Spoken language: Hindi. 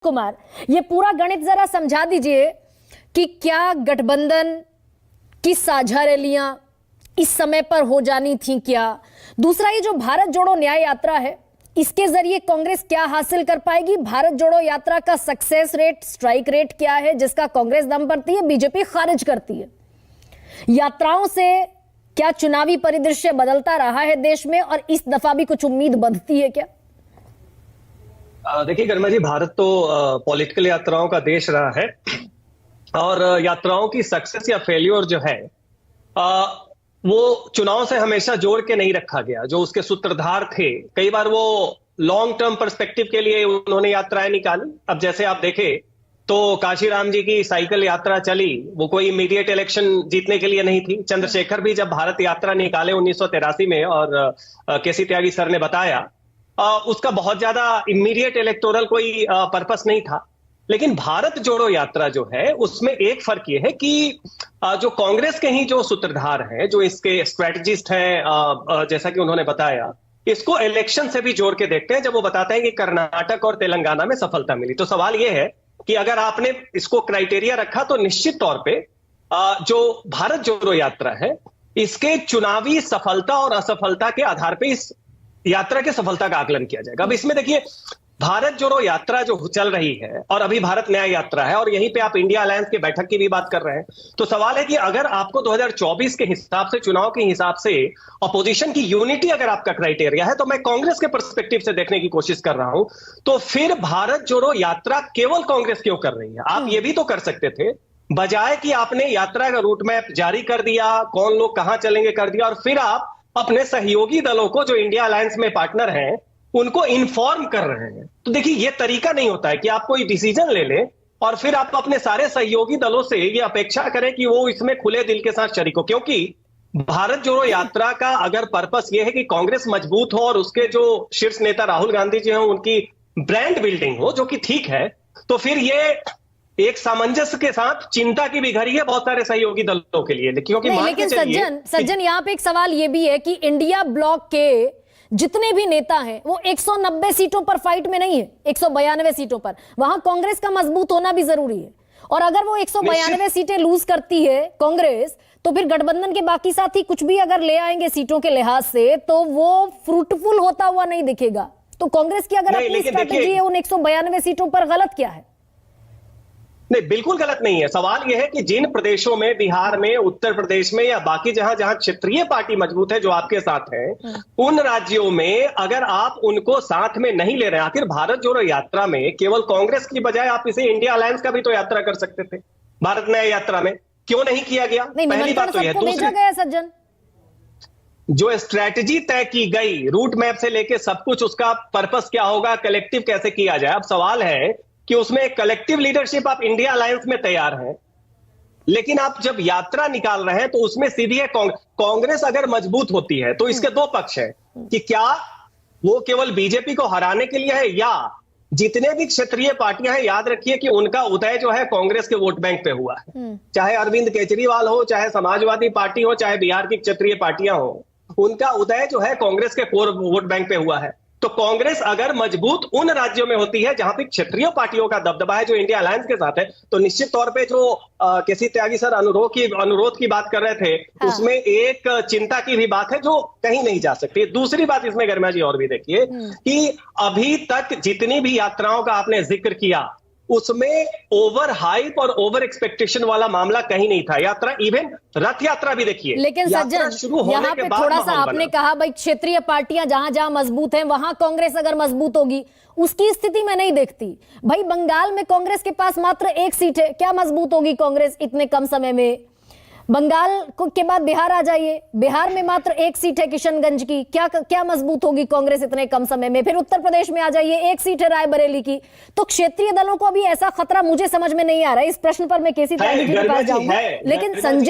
कुमार, ये पूरा गणित जरा समझा दीजिए कि क्या गठबंधन की साझा रैलियां इस समय पर हो जानी थी क्या? दूसरा, ये जो भारत जोड़ो न्याय यात्रा है, इसके जरिए कांग्रेस क्या हासिल कर पाएगी? भारत जोड़ो यात्रा का सक्सेस रेट, स्ट्राइक रेट क्या है जिसका कांग्रेस दम भरती है, बीजेपी खारिज करती है? यात्राओं से क्या चुनावी परिदृश्य बदलता रहा है देश में, और इस दफा भी कुछ उम्मीद बढ़ती है क्या? देखिए गर्मा जी, भारत तो पॉलिटिकल यात्राओं का देश रहा है और यात्राओं की सक्सेस या फेल्योर जो है वो चुनाव से हमेशा जोड़ के नहीं रखा गया। जो उसके सूत्रधार थे, कई बार वो लॉन्ग टर्म पर्सपेक्टिव के लिए उन्होंने यात्राएं निकाली। अब जैसे आप देखें तो काशीराम जी की साइकिल यात्रा चली, वो कोई इमीडिएट इलेक्शन जीतने के लिए नहीं थी। चंद्रशेखर भी जब भारत यात्रा निकाले 1983 में, और केसी त्यागी सर ने बताया उसका बहुत ज्यादा इमीडिएट इलेक्टोरल कोई पर्पस नहीं था। लेकिन भारत जोड़ो यात्रा जो है उसमें एक फर्क ये है कि जो कांग्रेस के ही जो सूत्रधार हैं, जो इसके स्ट्रेटजिस्ट हैं, जैसा कि उन्होंने बताया, इसको इलेक्शन से भी जोड़ के देखते हैं। जब वो बताते हैं कि कर्नाटक और तेलंगाना में सफलता मिली, तो सवाल ये है कि अगर आपने इसको क्राइटेरिया रखा तो निश्चित तौर पे जो भारत जोड़ो यात्रा है इसके चुनावी सफलता और असफलता के आधार पे इस यात्रा की सफलता का आकलन किया जाएगा। अब इसमें देखिए, भारत जोड़ो यात्रा जो चल रही है और अभी भारत न्याय यात्रा है, और यहीं पे आप इंडिया अलायंस की बैठक की भी बात कर रहे हैं, तो सवाल है कि अगर आपको 2024 के हिसाब से, चुनाव के हिसाब से अपोजिशन की यूनिटी अगर आपका क्राइटेरिया है, तो मैं कांग्रेस के पर्सपेक्टिव से देखने की कोशिश कर रहा हूं, तो फिर भारत जोड़ो यात्रा केवल कांग्रेस क्यों कर रही है? आप ये भी तो कर सकते थे, बजाय कि आपने यात्रा का रूट मैप जारी कर दिया, कौन लोग कहां चलेंगे कर दिया, और फिर आप अपने सहयोगी दलों को जो इंडिया अलायंस में पार्टनर हैं उनको इन्फॉर्म कर रहे हैं। तो देखिए, ये तरीका नहीं होता है कि आप कोई डिसीजन ले लें और फिर आप अपने सारे सहयोगी दलों से ये अपेक्षा करें कि वो इसमें खुले दिल के साथ शरीक हो। क्योंकि भारत जोड़ो यात्रा का अगर पर्पस ये है कि कांग्रेस मजबूत हो और उसके जो शीर्ष नेता राहुल गांधी जी हो उनकी ब्रांड बिल्डिंग हो, जो कि ठीक है, तो फिर ये एक सामंजस्य के साथ चिंता की भी घड़ी है बहुत सारे सहयोगी दलों के लिए। क्योंकि लेकिन सज्जन यहाँ पे एक सवाल ये भी है कि इंडिया ब्लॉक के जितने भी नेता हैं वो 190 सीटों पर फाइट में नहीं है, 192 सीटों पर। वहां कांग्रेस का मजबूत होना भी जरूरी है, और अगर वो 192 सीटें लूज करती है कांग्रेस, तो फिर गठबंधन के बाकी साथी कुछ भी अगर ले आएंगे सीटों के लिहाज से, तो वो फ्रूटफुल होता हुआ नहीं दिखेगा। तो कांग्रेस की अगर अपनी स्ट्रैटेजी है उन 192 सीटों पर, गलत क्या है? नहीं, बिल्कुल गलत नहीं है। सवाल यह है कि जिन प्रदेशों में, बिहार में, उत्तर प्रदेश में या बाकी जहां जहां क्षेत्रीय पार्टी मजबूत है जो आपके साथ है, उन राज्यों में अगर आप उनको साथ में नहीं ले रहे हैं, आखिर भारत जोड़ो यात्रा में केवल कांग्रेस की बजाय आप इसे इंडिया अलायंस का भी तो यात्रा कर सकते थे। भारत न्याय यात्रा में क्यों नहीं किया गया? पहली बात तो यह। दूसरी, सज्जन, जो स्ट्रैटेजी तय की गई, रूट मैप से लेके सब कुछ, उसका पर्पस क्या होगा, कलेक्टिव कैसे किया जाए, अब सवाल है कि उसमें एक कलेक्टिव लीडरशिप आप इंडिया अलायंस में तैयार हैं, लेकिन आप जब यात्रा निकाल रहे हैं तो उसमें सीधी है कांग्रेस अगर मजबूत होती है तो इसके दो पक्ष हैं कि क्या वो केवल बीजेपी को हराने के लिए है, या जितने भी क्षेत्रीय पार्टियां हैं, याद रखिए कि उनका उदय जो है कांग्रेस के वोट बैंक पे हुआ है। चाहे अरविंद केजरीवाल हो, चाहे समाजवादी पार्टी हो, चाहे बिहार की क्षेत्रीय पार्टियां हो, उनका उदय जो है कांग्रेस के कोर वोट बैंक पे हुआ है। तो कांग्रेस अगर मजबूत उन राज्यों में होती है जहां पे क्षेत्रीय पार्टियों का दबदबा है, जो इंडिया अलायंस के साथ है, तो निश्चित तौर पे जो केसी त्यागी सर अनुरोध की बात कर रहे थे, उसमें एक चिंता की भी बात है जो कहीं नहीं जा सकती। दूसरी बात इसमें गर्मा जी और भी देखिए कि अभी तक जितनी भी यात्राओं का आपने जिक्र किया, उसमें ओवर हाइप और ओवर एक्सपेक्टेशन वाला मामला कहीं नहीं था। यात्रा, इवन रथ यात्रा भी देखिए। लेकिन सज्जन, यहाँ पे थोड़ा सा आपने कहा भाई क्षेत्रीय पार्टियां जहां जहां मजबूत हैं वहां कांग्रेस अगर मजबूत होगी, उसकी स्थिति में नहीं देखती। भाई बंगाल में कांग्रेस के पास मात्र 1 सीट है, क्या मजबूत होगी कांग्रेस इतने कम समय में? बंगाल के बाद बिहार आ जाइए, बिहार में मात्र 1 सीट है किशनगंज की, क्या मजबूत होगी कांग्रेस इतने कम समय में? फिर उत्तर प्रदेश में आ जाइए, 1 सीट है रायबरेली की। तो क्षेत्रीय दलों को अभी ऐसा खतरा मुझे समझ में नहीं आ रहा है। इस प्रश्न पर मैं केसी त्यागी जी के पास जाऊंगा, लेकिन संजय